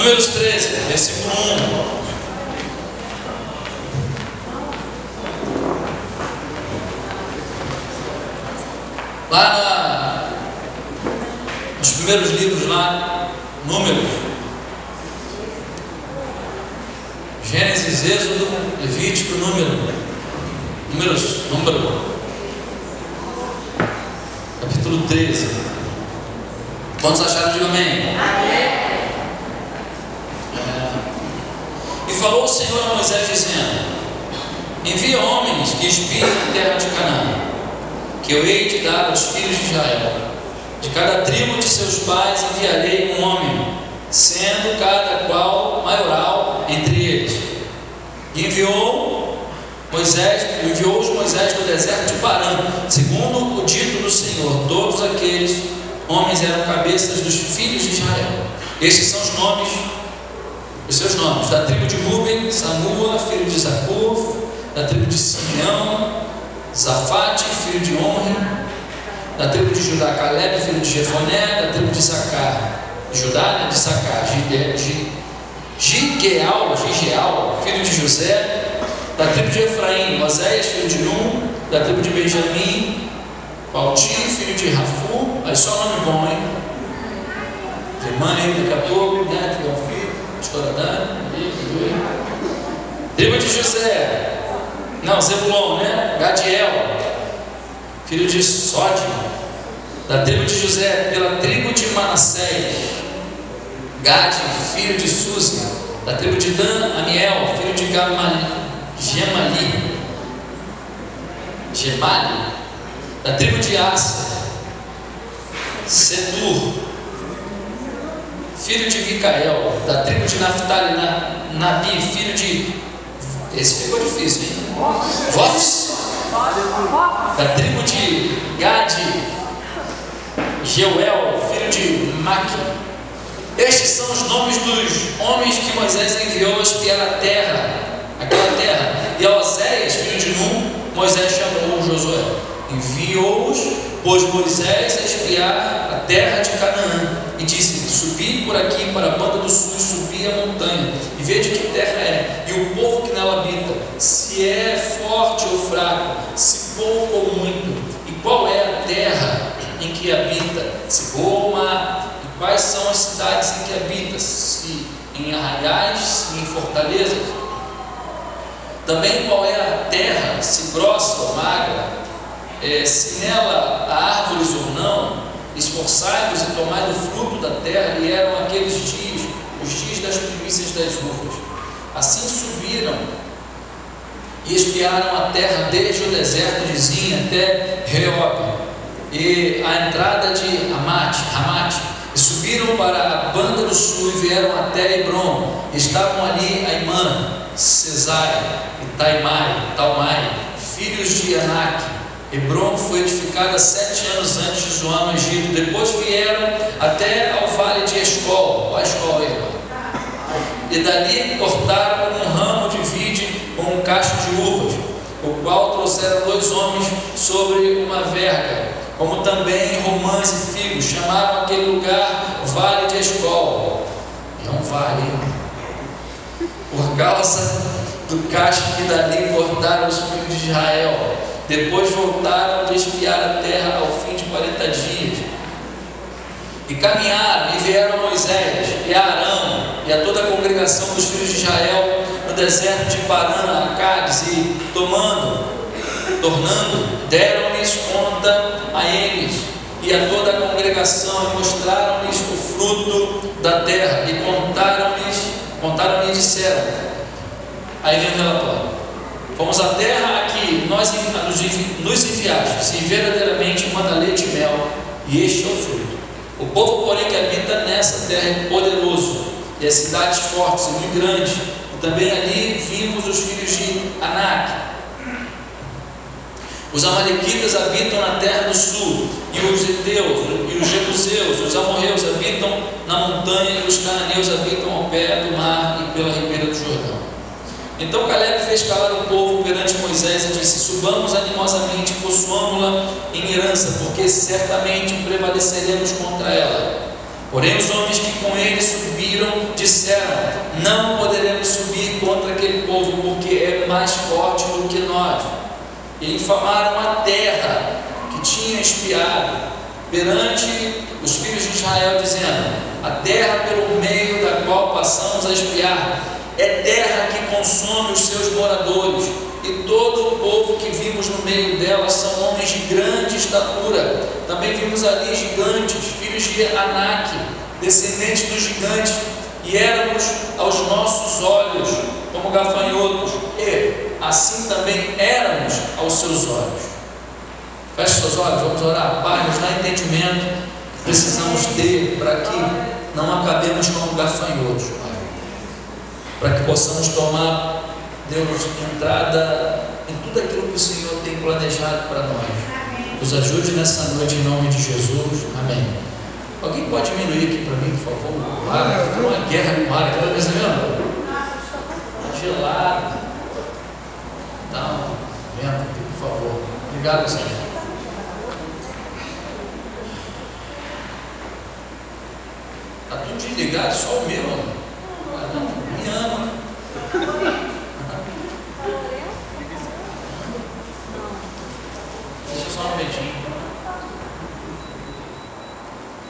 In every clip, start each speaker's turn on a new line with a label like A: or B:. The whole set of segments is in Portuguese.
A: Números 13, versículo 1. Lá nos primeiros livros, lá, Números, Gênesis, Êxodo, Levítico, Número, capítulo 13. Quantos acharam? Diga amém. E falou o Senhor a Moisés, dizendo: envia homens que espiem a terra de Canaã, que eu hei de dar aos filhos de Israel. De cada tribo de seus pais enviarei um homem, sendo cada qual maioral entre eles. E enviou-os Moisés no deserto de Parã, segundo o dito do Senhor. Todos aqueles homens eram cabeças dos filhos de Israel. Estes são os seus nomes: da tribo de Ruben, Samua, filho de Zacur; da tribo de Simeão, Zafate, filho de Omri; da tribo de Judá, Caleb, filho de Jefoné; da tribo de Sacar, Judá, de Sacar, Gigeal, filho de José; da tribo de Efraim, Oséias, filho de Num; da tribo de Benjamim, Palti, filho de Rafu. Aí só nome bom, hein? De mãe, daqui a pouco, né? Tiver um filho, Estoradano. Tribo de José, Zebulon, né? Gadiel, filho de Sode. Da tribo de José, pela tribo de Manassés, Gade, filho de Suzi. Da tribo de Dan, Amiel, filho de Gemali. Da tribo de Assa, Sedur, filho de Micael. Da tribo de Naphtali, Nabi, filho de... Esse ficou difícil, hein? Vofs. Da tribo de Gade, Jeuel, filho de Maqui. Estes são os nomes dos homens que Moisés enviou a espiar aquela terra. E a Oséias, filho de Num, Moisés chamou Josué. Enviou-os, pois, Moisés a espiar a terra de Canaã, e disse: subi por aqui para a banda do sul, subi a montanha, e vede que terra é, e o povo que nela habita, se é forte ou fraco, se pouco ou muito, e qual é a terra em que habita, se boa ou má, e quais são as cidades em que habita, se em arraiais, se em fortalezas. Também qual é a terra, se grossa ou magra, se nela há árvores ou não. Esforçai-vos e tomai do fruto da terra. E eram aqueles dias, os dias das primícias das uvas. Assim subiram e espiaram a terra desde o deserto de Zin até Reob, e a entrada de Ramate, e subiram para a banda do sul e vieram até Hebron. Estavam ali Aimã, Cesai e Talmai, filhos de Anak. Hebron foi edificada 7 anos antes de Zoar no Egito. Depois vieram até ao vale de Escol. Olha Escol aí, irmão. E dali cortaram um ramo de vide com um cacho de uvas, o qual trouxeram 2 homens sobre uma verga, como também romãs e figos. Chamaram aquele lugar Vale de Escol. É um vale, por causa do cacho que dali cortaram os filhos de Israel. Depois voltaram de espiar a terra ao fim de 40 dias. E caminharam e vieram a Moisés e a Arão e a toda a congregação dos filhos de Israel no deserto de Parã, a Cádiz, e tornando, deram-lhes conta a eles e a toda a congregação, e mostraram-lhes o fruto da terra, e contaram-lhes e disseram. Aí vem o relatório: fomos à terra a que nos enviastes, e verdadeiramente manda leite e mel, e este é o fruto. O povo, porém, que habita nessa terra é poderoso, e as cidades fortes e muito grandes. E também ali vimos os filhos de Anak. Os amalequitas habitam na terra do sul, e os heteus, e os jebuseus, os amorreus habitam na montanha, e os cananeus habitam ao pé do mar e pela ribeira do Jordão. Então Caleb fez calar o povo perante Moisés e disse: subamos animosamente, possuamo-la em herança, porque certamente prevaleceremos contra ela. Porém os homens que com ele subiram disseram: não poderemos subir contra aquele povo, porque é mais forte do que nós. E infamaram a terra que tinha espiado perante os filhos de Israel, dizendo: a terra pelo meio da qual passamos a espiar é terra que consome os seus moradores, e todo o povo que vimos no meio dela são homens de grande estatura. Também vimos ali gigantes, filhos de Anak, descendentes dos gigantes, e éramos aos nossos olhos como gafanhotos, e assim também éramos aos seus olhos. Feche seus olhos, vamos orar. Pai, nos dá entendimento que precisamos ter para que não acabemos como gafanhotos, Pai. Para que possamos tomar, Deus, entrada em tudo aquilo que o Senhor tem planejado para nós. Nos ajude nessa noite em nome de Jesus. Amém. Alguém pode diminuir aqui para mim, por favor? Para, tem uma guerra com o ar, está vendo? Está gelado. Dá um vento aqui, por favor. Obrigado, Senhor. Está tudo desligado, só o meu. Não, me ama. Deixa só um momentinho.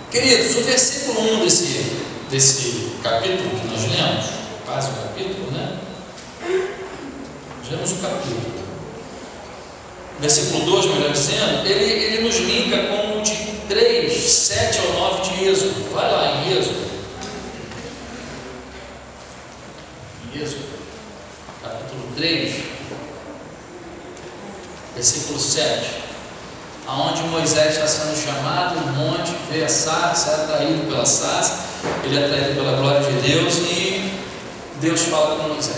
A: Queridos, o versículo 1 desse capítulo que nós lemos, quase o capítulo, né? Nós lemos o capítulo. Versículo 2, melhor dizendo, ele nos linka com o de 3, 7 ao 9 de Êxodo. Vai lá em Êxodo. Êxodo, capítulo 3, versículo 7. Aonde Moisés está sendo chamado, o monte, vê a sarça, é atraído pela sarça, ele é atraído pela glória de Deus, e Deus fala com Moisés.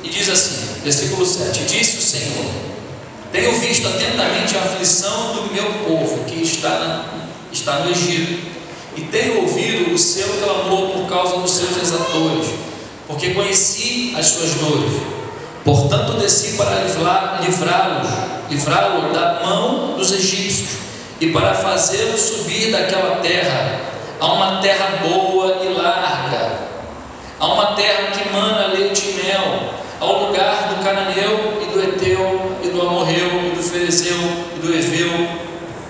A: E diz assim, versículo 7: disse o Senhor: tenho visto atentamente a aflição do meu povo que está no Egito, e tenho ouvido o seu clamor por causa dos seus exatores, porque conheci as suas dores. Portanto desci para livrá-lo da mão dos egípcios, e para fazê-lo subir daquela terra a uma terra boa e larga, a uma terra que mana leite e mel, ao lugar do cananeu e do eteu e do amorreu e do ferezeu e do eveu,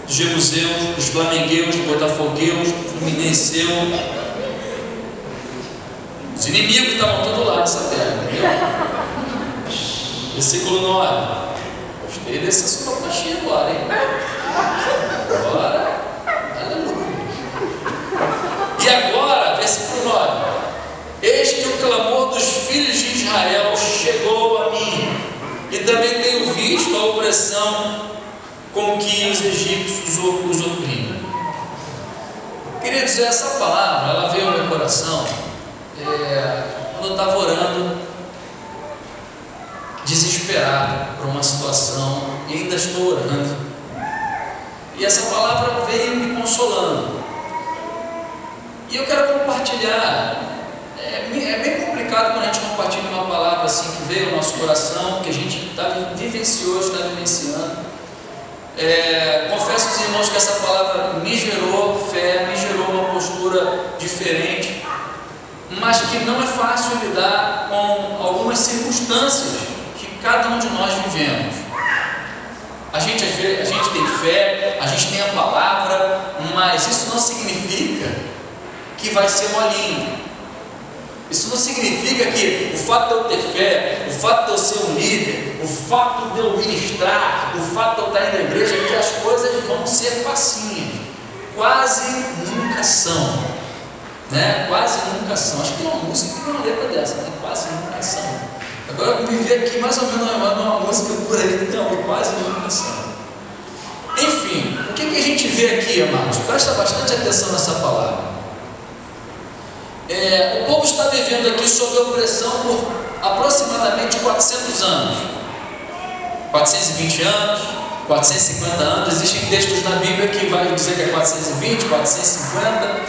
A: dos jebuseus, dos flamengueus, dos botafogueus, do fluminenseu. Os inimigos estavam todos lá nessa terra, entendeu? Versículo 9. Gostei dessa sonoplastia agora, hein? Agora, aleluia. E agora, versículo 9: eis que o clamor dos filhos de Israel chegou a mim, e também tenho visto a opressão com que os egípcios os oprimem. Queridos, essa palavra, ela veio ao meu coração quando eu estava orando, desesperado por uma situação, e ainda estou orando, e essa palavra veio me consolando, e eu quero compartilhar. É bem complicado quando a gente compartilha uma palavra assim que veio ao nosso coração, que a gente vivenciou, está vivenciando. Confesso aos irmãos que essa palavra me gerou fé, me gerou uma postura diferente, mas que não é fácil lidar com algumas circunstâncias que cada um de nós vivemos. A gente tem fé, a gente tem a palavra, mas isso não significa que vai ser molinho. Isso não significa que o fato de eu ter fé, o fato de eu ser um líder, o fato de eu ministrar, o fato de eu estar indo à igreja, que as coisas vão ser facinhas. Quase nunca são, né? Quase nunca são. Acho que tem uma música que tem uma letra dessa, né? Quase nunca são. Agora eu me vi aqui mais ou menos uma música por aí, então, quase nunca são. Enfim, o que a gente vê aqui, amados? Presta bastante atenção nessa palavra. O povo está vivendo aqui sob opressão por aproximadamente 400 anos, 420 anos, 450 anos. Existem textos na Bíblia que vai dizer que é 420, 450.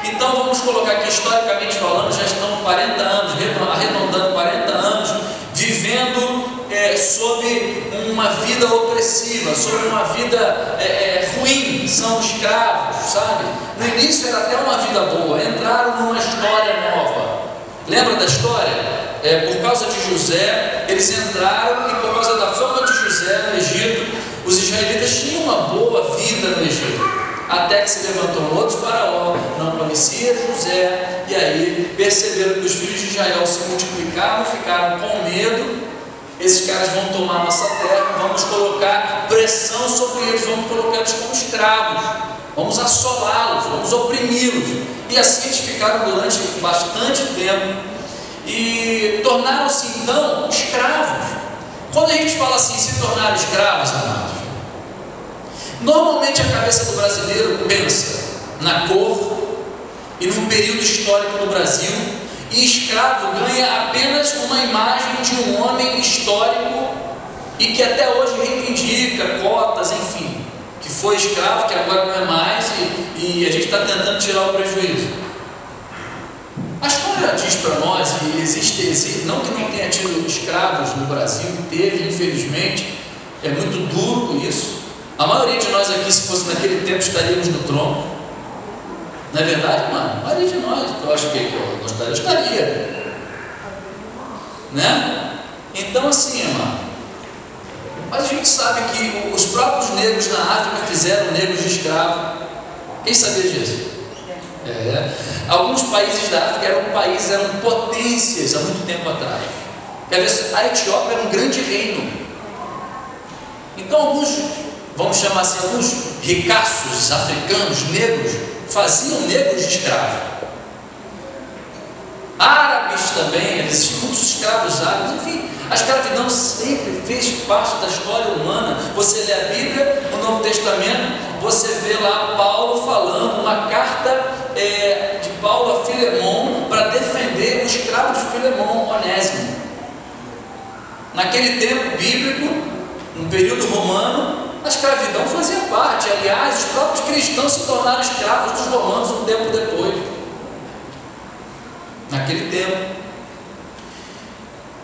A: Então vamos colocar aqui, historicamente falando, já estão 40 anos, arredondando 40 anos, vivendo sob uma vida opressiva, sob uma vida ruim, são escravos, sabe? No início era até uma vida boa, entraram numa história nova. Lembra da história? Por causa de José, eles entraram, e por causa da fama de José no Egito, os israelitas tinham uma boa vida no Egito, até que se levantou um outro faraó, não conhecia José, e aí perceberam que os filhos de Israel se multiplicavam, ficaram com medo. Esses caras vão tomar nossa terra, vamos colocar pressão sobre eles, vamos colocar eles como escravos, vamos assolá-los, vamos oprimi-los. E assim eles ficaram durante bastante tempo e tornaram-se então escravos. Quando a gente fala assim, se tornar escravos, amados, normalmente a cabeça do brasileiro pensa na cor e num período histórico no Brasil, e escravo ganha apenas uma imagem de um homem histórico e que até hoje reivindica cotas, enfim, que foi escravo, que agora não é mais, e a gente está tentando tirar o prejuízo. A história diz para nós, e existe, não que não tenha tido escravos no Brasil, teve, infelizmente, é muito duro isso. A maioria de nós aqui, se fosse naquele tempo, estaríamos no trono. Não é verdade, mano? A maioria de nós, eu acho que eu estaria. Né? Então, assim, mano, mas a gente sabe que os próprios negros na África fizeram negros de escravo. Quem sabia disso? Alguns países da África eram potências há muito tempo atrás. A Etiópia era um grande reino. Então alguns, vamos chamar assim, alguns ricaços africanos, negros, faziam negros de escravo. Árabes também, existiam muitos escravos árabes. Enfim, a escravidão sempre fez parte da história humana. Você lê a Bíblia, o Novo Testamento, você vê lá Paulo falando, uma carta de Paulo a Filemon para defender o escravo de Filemon, Onésimo. Naquele tempo bíblico, no período romano, a escravidão fazia parte. Aliás, os próprios cristãos se tornaram escravos dos romanos um tempo depois. Naquele tempo.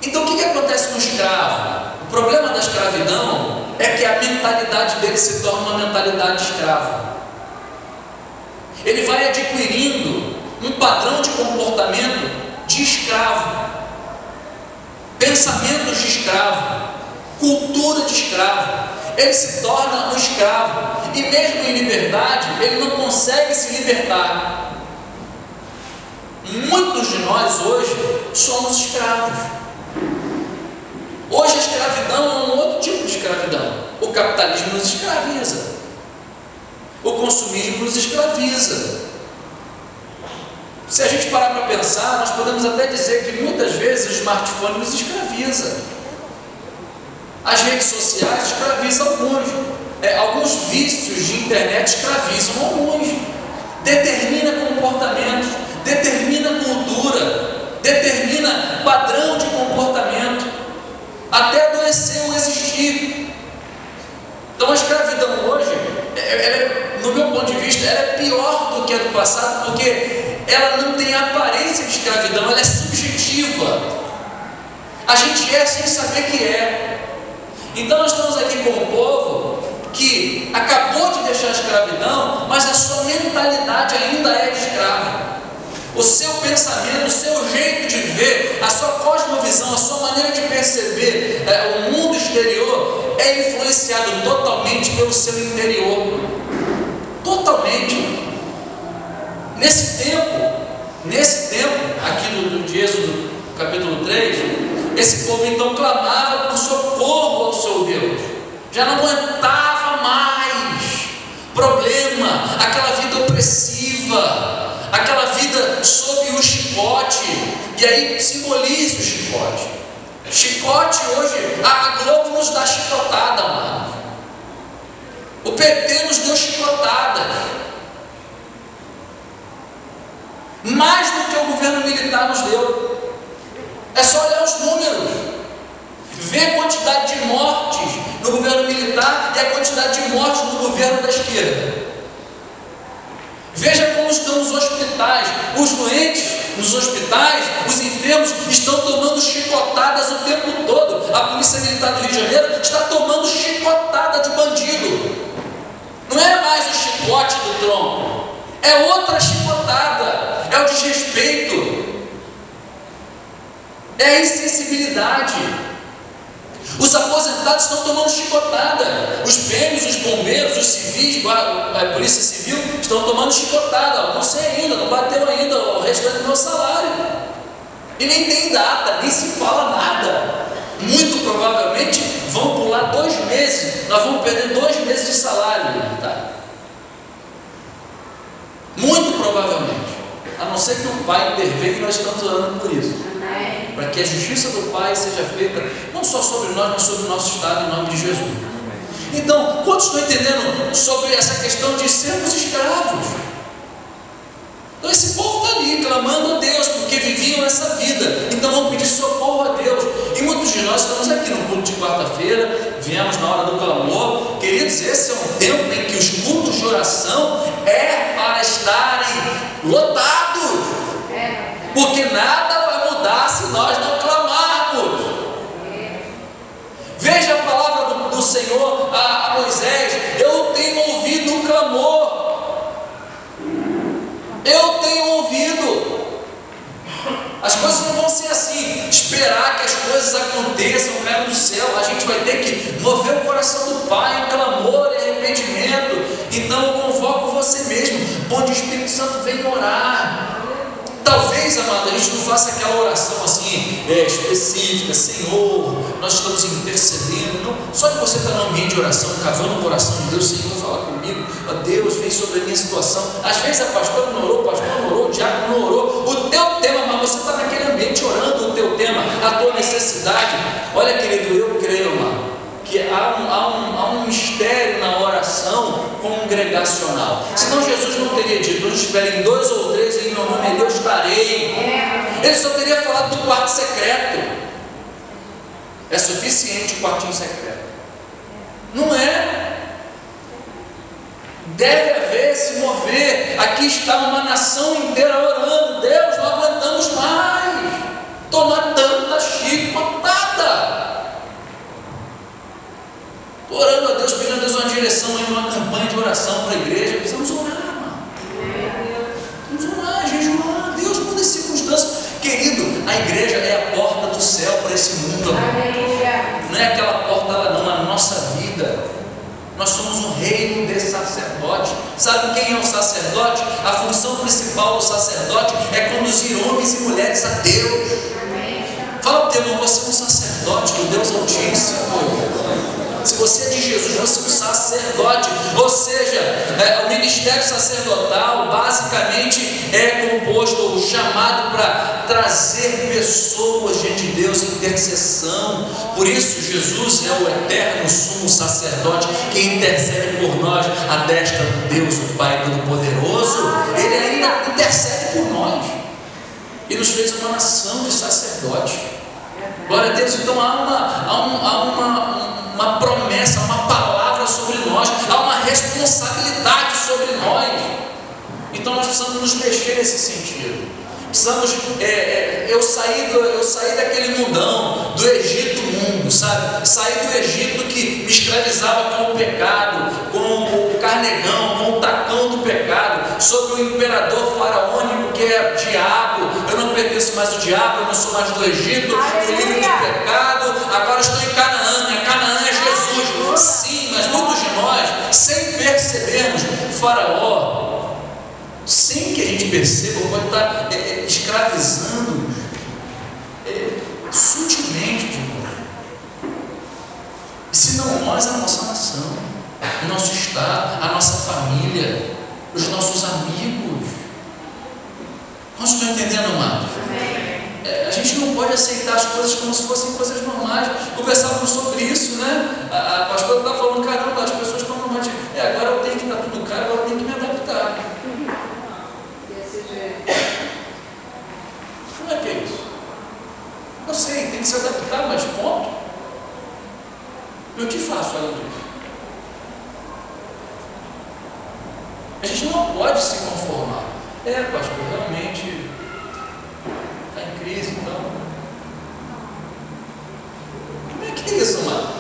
A: Então o que acontece com o escravo? O problema da escravidão é que a mentalidade dele se torna uma mentalidade de escravo. Ele vai adquirindo um padrão de comportamento de escravo, pensamentos de escravo, cultura de escravo. Ele se torna um escravo, e mesmo em liberdade, ele não consegue se libertar. Muitos de nós hoje somos escravos. Hoje a escravidão é um outro tipo de escravidão. O capitalismo nos escraviza, o consumismo nos escraviza. Se a gente parar para pensar, nós podemos até dizer que muitas vezes o smartphone nos escraviza. As redes sociais escravizam alguns. Alguns vícios de internet escravizam alguns. Determina comportamentos, determina cultura, determina padrão de comportamento, até adoecer ou existir. Então a escravidão hoje, no meu ponto de vista, ela é pior do que a do passado, porque ela não tem aparência de escravidão, ela é subjetiva. A gente é sem saber que é. Então nós estamos aqui com um povo que acabou de deixar a escravidão, mas a sua mentalidade ainda é de escravo. O seu pensamento, o seu jeito de ver, a sua cosmovisão, a sua maneira de perceber o mundo exterior é influenciado totalmente pelo seu interior. Totalmente. Nesse tempo, aqui de Êxodo capítulo 3, esse povo então clamava por socorro ao seu Deus. Já não aguentava mais problema, aquela vida opressiva, aquela vida sob o chicote. E aí simboliza o chicote. Chicote hoje, a Globo nos dá chicotada, mano. O PT nos deu chicotada. Mais do que o governo militar nos deu. É só olhar os números, ver a quantidade de mortes no governo militar e a quantidade de mortes no governo da esquerda. Veja como estão os hospitais, os doentes nos hospitais, os enfermos estão tomando chicotadas o tempo todo. A Polícia Militar do Rio de Janeiro está tomando chicotada de bandido. Não é mais o chicote do tronco, é outra chicotada, é o desrespeito, é a insensibilidade. Os aposentados estão tomando chicotada, os PMs, os bombeiros, os civis, a Polícia Civil estão tomando chicotada. Não sei ainda, não bateu ainda o restante do meu salário, e nem tem data, nem se fala nada. Muito provavelmente vão pular 2 meses, nós vamos perder 2 meses de salário militar. Muito provavelmente, a não ser que o Pai intervenha, e nós estamos orando por isso, para que a justiça do Pai seja feita não só sobre nós, mas sobre o nosso Estado, em nome de Jesus. Então, quantos estão entendendo sobre essa questão de sermos escravos? Então esse povo está ali clamando a Deus, porque viviam essa vida, então vão pedir socorro a Deus. E muitos de nós estamos aqui no culto de quarta-feira, viemos na hora do clamor. Queridos, esse é um tempo em que os cultos de oração é para estarem lotados, porque nada vai mudar se nós não clamarmos. Veja a palavra do Senhor a Moisés: eu tenho ouvido um clamor, eu tenho ouvido. As coisas não vão ser assim, esperar que as coisas aconteçam, caiam do céu. A gente vai ter que mover o coração do Pai em clamor e arrependimento. Então eu convoco você mesmo, onde o Espírito Santo vem orar. Talvez, amado, a gente não faça aquela oração assim, específica: Senhor, nós estamos intercedendo. Não, só que você está no ambiente de oração, cavando o coração de Deus: Senhor, fala comigo, ó Deus, vem sobre a minha situação. Às vezes a pastora não orou, o pastor não orou, o diácono não orou, o teu tema, mas você está naquele ambiente orando o teu tema, a tua necessidade. Olha, querido, eu creio, amado, que há um mistério na oração congregacional. Senão Jesus não teria dito: onde estiverem 2 ou 3 em meu nome, eu estarei. Ele só teria falado do quarto secreto. É suficiente o quartinho secreto? Não é. Deve haver, se mover. Aqui está uma nação inteira orando: Deus, não aguentamos mais tomar tanta chicotada. Orando a Deus, pedindo a Deus uma direção em uma campanha de oração para a igreja. Precisamos orar, mano. Precisamos orar, jejuar. Deus muda as circunstâncias. Querido, a igreja é a porta do céu para esse mundo. Não é aquela porta lá não, a nossa vida. Nós somos um reino de sacerdote. Sabe quem é o sacerdote? A função principal do sacerdote é conduzir homens e mulheres a Deus. Fala para o teu irmão: você é um sacerdote do Deus Altíssimo. Se você é de Jesus, você é um sacerdote. Ou seja, o ministério sacerdotal basicamente é composto ou chamado para trazer pessoas diante de Deus em intercessão. Por isso Jesus é o eterno sumo sacerdote que intercede por nós à destra do Deus, o Pai Todo-Poderoso. Ele ainda intercede por nós e nos fez uma nação de sacerdotes. Glória a Deus. Então há uma promessa, uma palavra sobre nós, há uma responsabilidade sobre nós. Então nós precisamos nos mexer nesse sentido. Precisamos, eu saí daquele mundão, do Egito mundo, sabe? Saí do Egito que me escravizava com o pecado, com o carnegão, com o tacão do pecado, sobre o imperador faraônico que é diabo. Eu não pertenço mais ao diabo, eu não sou mais do Egito, fui livre do pecado, agora estou em Canaã. Canaã é Jesus. Sim, mas muitos de nós, sem percebermos, o faraó, sem que a gente perceba, pode estar escravizando sutilmente de nós. E se não nós, a nossa nação, o nosso estado, a nossa família, os nossos amigos. Nós estamos entendendo, amados? A gente não pode aceitar as coisas como se fossem coisas normais. Conversávamos sobre isso, né? A pastora estava falando: caramba, as pessoas estão normais. Agora eu tenho que estar tudo caro, agora eu tenho que me adaptar. Como é que é isso? Eu sei, tem que se adaptar, mas ponto. E o que faço além disso? A gente não pode se conformar. Pastor, realmente crise, então. Como é que é isso, mano?